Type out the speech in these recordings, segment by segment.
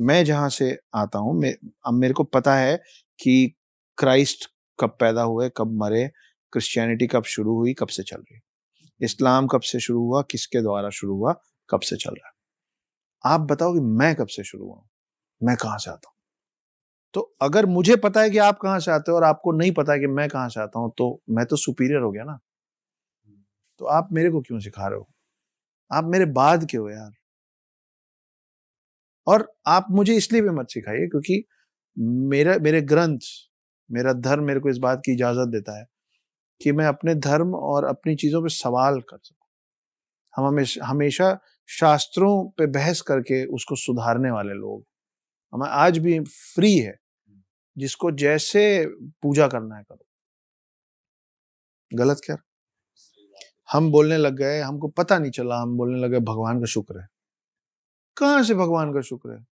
मैं जहां से आता हूं, अब मेरे को पता है कि क्राइस्ट कब पैदा हुए, कब मरे, क्रिश्चियनिटी कब शुरू हुई, कब से चल रही, इस्लाम कब से शुरू हुआ, किसके द्वारा शुरू हुआ, कब से चल रहा है। आप बताओ कि मैं कब से शुरू हुआ, मैं कहां से आता हूं। तो अगर मुझे पता है कि आप कहां से आते हो और आपको नहीं पता है कि मैं कहां से आता हूं, तो मैं तो सुपीरियर हो गया ना। तो आप मेरे को क्यों सिखा रहे हो, आप मेरे बाद के हो यार। और आप मुझे इसलिए भी मत सिखाइए क्योंकि मेरे ग्रंथ, मेरा धर्म मेरे को इस बात की इजाजत देता है कि मैं अपने धर्म और अपनी चीजों पे सवाल कर सकूं। हम हमेशा शास्त्रों पे बहस करके उसको सुधारने वाले लोग, हमें आज भी फ्री है, जिसको जैसे पूजा करना है करो। गलत क्या, हम बोलने लग गए, हमको पता नहीं चला, हम बोलने लगे भगवान का शुक्र है। कहां से भगवान का शुक्र है?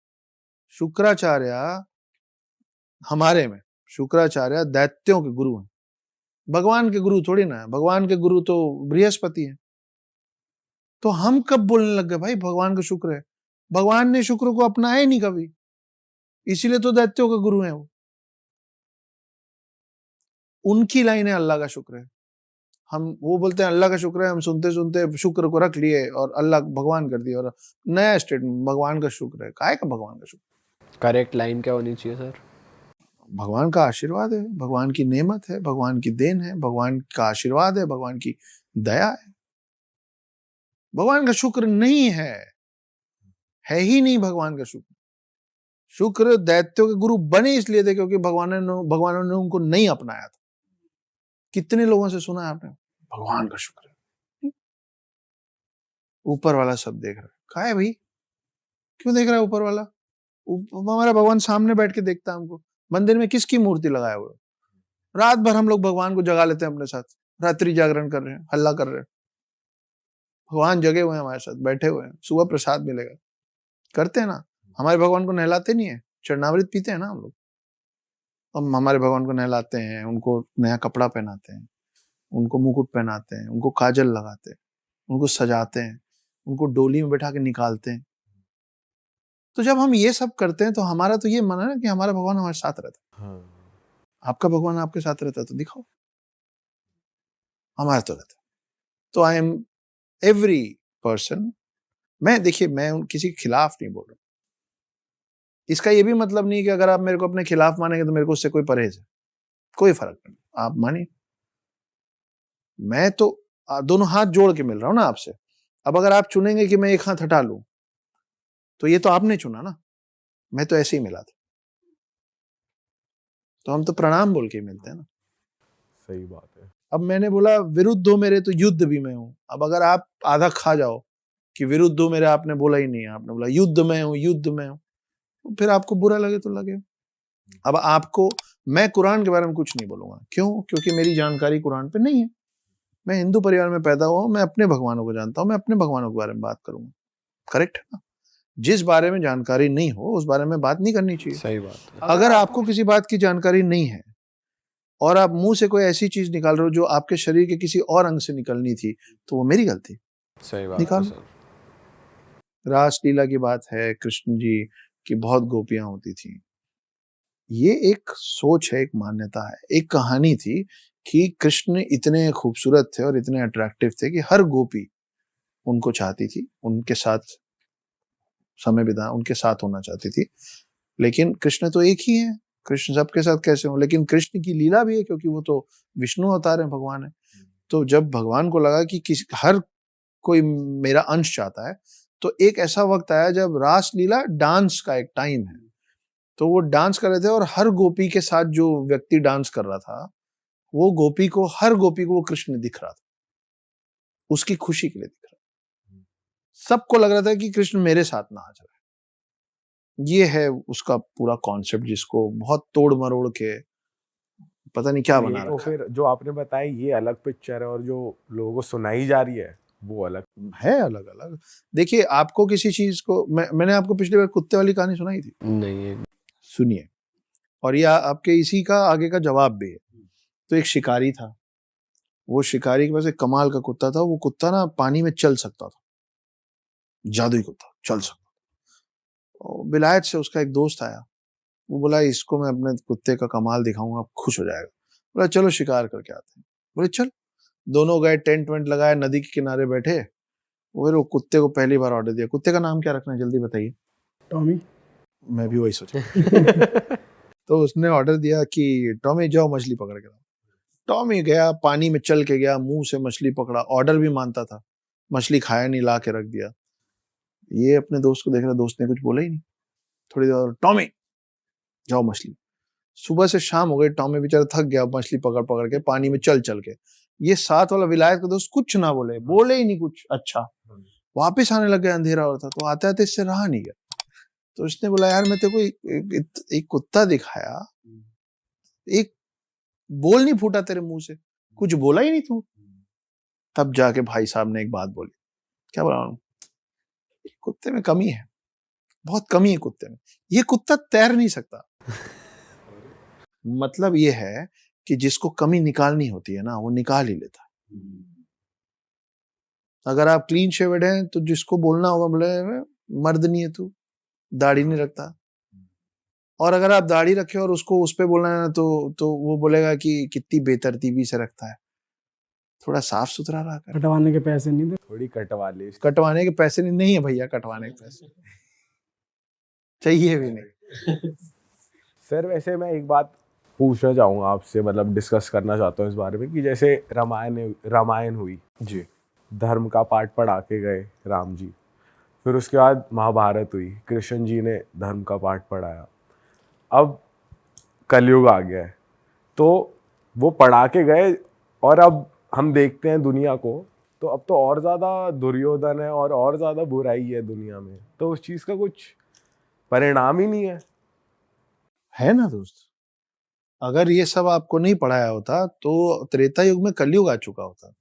शुक्राचार्य हमारे में, शुक्राचार्य दैत्यों के गुरु हैं, भगवान के गुरु थोड़ी ना है। भगवान के गुरु तो बृहस्पति हैं। तो हम कब बोलने लग गए भाई भगवान का शुक्र है? भगवान ने शुक्र को अपनाया ही नहीं कभी, इसीलिए तो दैत्यों के गुरु हैं वो। उनकी लाइन है अल्लाह का शुक्र है। हम वो बोलते हैं अल्लाह का शुक्र है, हम सुनते सुनते शुक्र को रख लिए और अल्लाह भगवान कर दिया, और नया स्टेटमेंट भगवान का शुक्र है। काहे का भगवान का शुक्र? करेक्ट लाइन क्या होनी चाहिए सर? भगवान का आशीर्वाद है, भगवान की नेमत है, भगवान की देन है, भगवान का आशीर्वाद है, भगवान की दया है। भगवान का शुक्र नहीं है ही नहीं भगवान का शुक्र। शुक्र दैत्यों के गुरु बने इसलिए थे क्योंकि भगवान ने उनको नहीं अपनाया था। कितने लोगों से सुना है आपने भगवान का शुक्र है, ऊपर वाला सब देख रहा है। कहा है भाई, क्यों देख रहा है ऊपर वाला? हमारा भगवान सामने बैठ के देखता है हमको। मंदिर में किसकी मूर्ति लगाया हुआ है? रात भर हम लोग भगवान को जगा लेते हैं अपने साथ, रात्रि जागरण कर रहे हैं, हल्ला कर रहे हैं। भगवान जगे हुए हैं, हमारे साथ बैठे हुए हैं, सुबह प्रसाद मिलेगा, करते हैं ना। हमारे भगवान को नहलाते नहीं है, चरणामृत पीते हैं ना हम लोग। हम हमारे भगवान को नहलाते हैं, उनको नया कपड़ा पहनाते हैं, उनको मुकुट पहनाते हैं, उनको काजल लगाते हैं, उनको सजाते हैं, उनको डोली में बैठा के निकालते हैं। तो जब हम ये सब करते हैं तो हमारा तो ये मन है ना कि हमारा भगवान हमारे साथ रहता है। आपका भगवान आपके साथ रहता है तो दिखाओ, हमारा तो रहता है। तो आई एम एवरी पर्सन, मैं देखिए मैं किसी के खिलाफ नहीं बोल रहा। इसका ये भी मतलब नहीं कि अगर आप मेरे को अपने खिलाफ मानेंगे तो मेरे को उससे कोई परहेज है, कोई फर्क नहीं, आप मानिए। मैं तो दोनों हाथ जोड़ के मिल रहा हूं ना आपसे। अब अगर आप चुनेंगे कि मैं एक हाथ हटा लूं, तो ये तो आपने चुना ना, मैं तो ऐसे ही मिला था। तो हम तो प्रणाम बोल के मिलते हैं ना। सही बात है। अब मैंने बोला विरुद्ध हो मेरे तो युद्ध भी मैं हूं। अब अगर आप आधा खा जाओ कि विरुद्ध हो मेरे, आपने बोला ही नहीं है, आपने बोला युद्ध में हूं, युद्ध में हूं, तो फिर आपको बुरा लगे तो लगे। अब आपको मैं कुरान के बारे में कुछ नहीं बोलूंगा, क्यों? क्योंकि मेरी जानकारी कुरान पे नहीं है। मैं हिंदू परिवार में पैदा हुआ हूं, मैं अपने भगवानों को जानता हूं, मैं अपने भगवानों के बारे में बात करूंगा। करेक्ट है ना? जिस बारे में जानकारी नहीं हो उस बारे में बात नहीं करनी चाहिए। सही बात है। अगर आपको किसी बात की जानकारी नहीं है और आप मुंह से कोई ऐसी चीज निकाल रहे हो जो आपके शरीर के किसी और अंग से निकलनी थी, तो वो मेरी गलती। सही बात है निकालो। सर। रासलीला की बात है, कृष्ण जी की बहुत गोपियां होती थी। ये एक सोच है, एक मान्यता है, एक कहानी थी कि कृष्ण इतने खूबसूरत थे और इतने अट्रैक्टिव थे कि हर गोपी उनको चाहती थी, उनके साथ समय बिता, उनके साथ होना चाहती थी। लेकिन कृष्ण तो एक ही है, कृष्ण सबके साथ कैसे हो? लेकिन कृष्ण की लीला भी है क्योंकि वो तो विष्णु अवतार है, भगवान है। तो जब भगवान को लगा कि हर कोई मेरा अंश चाहता है, तो एक ऐसा वक्त आया जब रास लीला डांस का एक टाइम है। तो वो डांस कर रहे थे और हर गोपी के साथ जो व्यक्ति डांस कर रहा था, वो गोपी को, हर गोपी को वो कृष्ण दिख रहा था, उसकी खुशी के लिए दिख रहा था। सबको लग रहा था कि कृष्ण मेरे साथ नाच रहा है। ये है उसका पूरा कॉन्सेप्ट, जिसको बहुत तोड़ मरोड़ के पता नहीं क्या बना ये तो रखा फिर जो आपने बताया ये अलग पिक्चर है और जो लोगों को सुनाई जा रही है वो अलग है। अलग अलग। देखिए आपको किसी चीज को, मैंने आपको पिछली बार कुत्ते वाली कहानी सुनाई थी, नहीं। सुनिए, और यह आपके इसी का आगे का जवाब भी है। तो एक शिकारी था, वो शिकारी के पास एक कमाल का कुत्ता था। वो कुत्ता ना पानी में चल सकता था, जादुई कुत्ता, चल सकता। और विलायत से उसका एक दोस्त आया, वो बोला इसको मैं अपने कुत्ते का कमाल दिखाऊंगा, खुश हो जाएगा। बोला चलो शिकार करके आते हैं। बोले चल। दोनों गए, टेंट वेंट लगाया, नदी के किनारे बैठे। फिर वो कुत्ते को पहली बार ऑर्डर दिया। कुत्ते का नाम क्या रखना है जल्दी बताइए। टॉमी। मैं भी वही सोचा। तो उसने ऑर्डर दिया कि टॉमी जाओ मछली पकड़ के लाओ। टॉमी गया, पानी में चल के गया, मुंह से मछली पकड़ा, ऑर्डर भी मानता था, मछली खाया नहीं, ला के रख दिया। ये अपने दोस्त को देख रहा, दोस्त ने कुछ बोला ही नहीं। थोड़ी देर, टॉमी जाओ मछली। सुबह से शाम हो गई, टॉमी बेचारा थक गया मछली पकड़ पकड़ के, पानी में चल चल के। ये साथ वाला विलायत का दोस्त कुछ ना बोले ही नहीं कुछ। अच्छा, वापिस आने लग गया, अंधेरा हो रहा था। तो आते आते इससे रहा नहीं गया। तो उसने बोला यार मैं तेरे को एक कुत्ता दिखाया, एक बोल नहीं फूटा तेरे मुंह से, कुछ बोला ही नहीं तू। तब जाके भाई साहब ने एक बात बोली। क्या बोला? कुत्ते में कमी है, बहुत कमी है कुत्ते में। ये कुत्ता तैर नहीं सकता। मतलब ये है कि जिसको कमी निकालनी होती है ना, वो निकाल ही लेता है। अगर आप क्लीन शेवेड हैं तो जिसको बोलना होगा बोले मर्द नहीं है तू, दाढ़ी नहीं रखता। और अगर आप दाढ़ी रखे और उसको उस पे बोलना है तो वो बोलेगा कि कितनी बेतरतीबी से रखता है, थोड़ा साफ सुथरा रहा कर। कटवाने के पैसे नहीं दे। थोड़ी कटवा ले। कटवाने के पैसे नहीं है भैया, कटवाने के पैसे चाहिए भी नहीं। सर वैसे मैं एक बात पूछना चाहूँगा आपसे, मतलब डिस्कस करना चाहता हूँ इस बारे में कि जैसे रामायण हुई जी, धर्म का पाठ पढ़ा के गए राम जी, फिर उसके बाद महाभारत हुई, कृष्ण जी ने धर्म का पाठ पढ़ाया, अब कलयुग आ गया है, तो वो पढ़ा के गए और अब हम देखते हैं दुनिया को, तो अब तो और ज़्यादा दुर्योधन है और ज़्यादा बुराई है दुनिया में, तो उस चीज़ का कुछ परिणाम ही नहीं है ना दोस्त। अगर ये सब आपको नहीं पढ़ाया होता तो त्रेता युग में कलयुग आ चुका होता।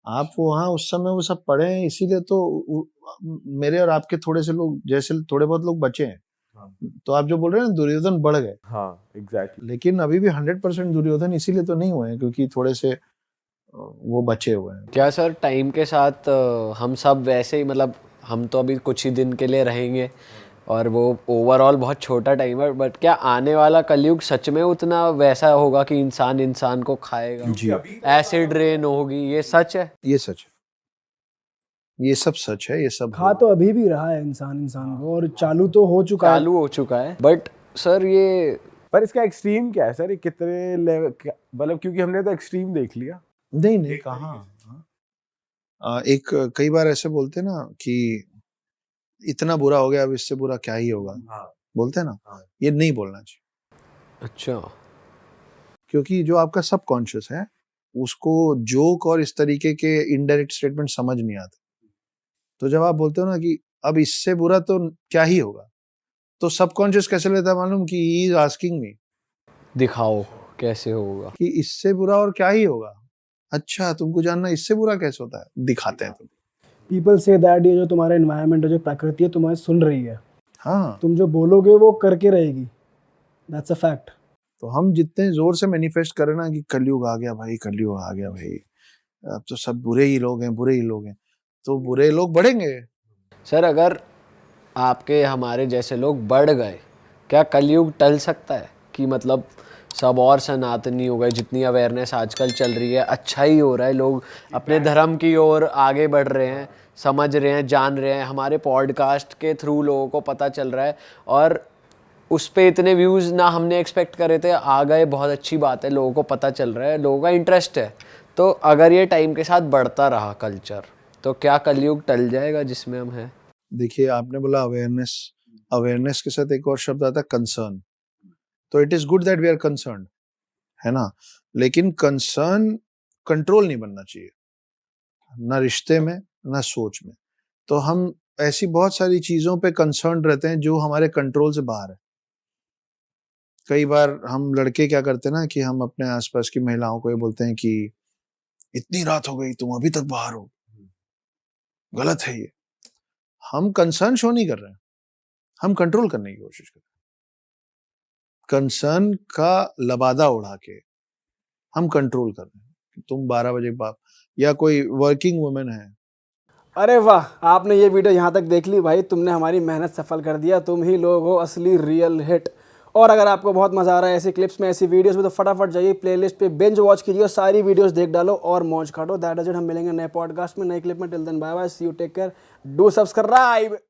आप वहां उस समय वो सब पढ़े हैं, इसीलिए तो मेरे और आपके थोड़े से लोग जैसे थोड़े बहुत लोग बचे हैं। तो आप जो बोल रहे हैं ना दुर्योधन बढ़ गए, हाँ एग्जैक्टली। लेकिन अभी भी 100% दुर्योधन इसीलिए तो नहीं हुए हैं क्योंकि थोड़े से वो बचे हुए हैं। क्या सर टाइम के साथ हम सब वैसे ही, मतलब हम तो अभी कुछ ही दिन के लिए रहेंगे और वो ओवरऑल बहुत छोटा टाइम है, बट क्या आने वाला कलयुग सच में उतना वैसा होगा कि इंसान इंसान को खाएगा? जी, एसिड रेन होगी, ये सच है? ये सच है, ये सब सच है, ये सब खा तो अभी भी रहा है इंसान इंसान को, और चालू तो हो चुका है। चालू हो चुका है, बट सर ये पर इसका एक्सट्रीम क्या है सर, ये कितने लेवल, मतलब क्योंकि हमने तो एक्सट्रीम देख लिया। नहीं कहाँ। एक कई बार ऐसे बोलते ना कि इतना बुरा हो गया, अब इससे बुरा क्या ही होगा। बोलते हैं ना, ये नहीं बोलना चाहिए। अच्छा, क्योंकि जो आपका सबकॉन्शियस है उसको जोक और इस तरीके के इनडायरेक्ट स्टेटमेंट समझ नहीं आते। तो जब आप बोलते हो ना कि अब इससे बुरा तो क्या ही होगा, तो सबकॉन्शियस कैसे लेता है मालूम, कि ही इज आस्किंग मी दिखाओ कैसे होगा, कि इससे बुरा और क्या ही होगा। अच्छा, तुमको जानना इससे बुरा कैसे होता है, दिखाते हैं तुम। पीपल से दैट ये जो तुम्हारा एनवायरनमेंट है, जो प्रकृति है, तुम्हारी सुन रही है। हाँ, तुम जो बोलोगे वो करके रहेगी, दैट्स अ फैक्ट। तो हम जितने जोर से मैनिफेस्ट करें ना कि कलयुग आ गया भाई, कलयुग आ गया भाई, अब तो सब बुरे ही लोग हैं, बुरे ही लोग हैं, तो बुरे लोग बढ़ेंगे। सर अगर आपके हमारे जैसे लोग बढ़ गए, क्या कलयुग टल सकता है? कि मतलब सब और सनातनी हो गए, जितनी अवेयरनेस आजकल चल रही है, अच्छा ही हो रहा है, लोग अपने धर्म की ओर आगे बढ़ रहे हैं, समझ रहे हैं, जान रहे हैं, हमारे पॉडकास्ट के थ्रू लोगों को पता चल रहा है, और उस पे इतने व्यूज़ ना हमने एक्सपेक्ट करे थे, आ गए, बहुत अच्छी बात है, लोगों को पता चल रहा है, लोगों का इंटरेस्ट है। तो अगर ये टाइम के साथ बढ़ता रहा कल्चर, तो क्या कलयुग टल जाएगा जिसमें हम हैं? देखिए, आपने बोला अवेयरनेस, अवेयरनेस के साथ एक और शब्द आता है कंसर्न। तो it is good that we are concern, है ना, लेकिन कंसर्न कंट्रोल नहीं बनना चाहिए, ना रिश्ते में ना सोच में। तो हम ऐसी बहुत सारी चीजों पे कंसर्न रहते हैं जो हमारे कंट्रोल से बाहर है। कई बार हम लड़के क्या करते हैं ना कि हम अपने आसपास की महिलाओं को ये बोलते हैं कि इतनी रात हो गई तुम अभी तक बाहर हो, गलत है ये। हम कंसर्न शो नहीं कर रहे हैं, हम कंट्रोल करने की कोशिश कर रहे हैं। कंसर्न का लबादा उड़ा के हम कंट्रोल कर रहे हैं कि तुम 12 बजे बाद, या कोई वर्किंग वुमेन है अरे वाह, आपने ये वीडियो यहाँ तक देख ली भाई, तुमने हमारी मेहनत सफल कर दिया। तुम ही लोग हो असली रियल हिट। और अगर आपको बहुत मजा आ रहा है ऐसी क्लिप्स में, ऐसी वीडियोस में, तो फटाफट जाइए प्लेलिस्ट पे बिंज वॉच कीजिए और सारी वीडियोस देख डालो और मौज काटो। That is it. हम मिलेंगे नए पॉडकास्ट में, नए क्लिप में। Till then bye bye, see you, take care, do subscribe.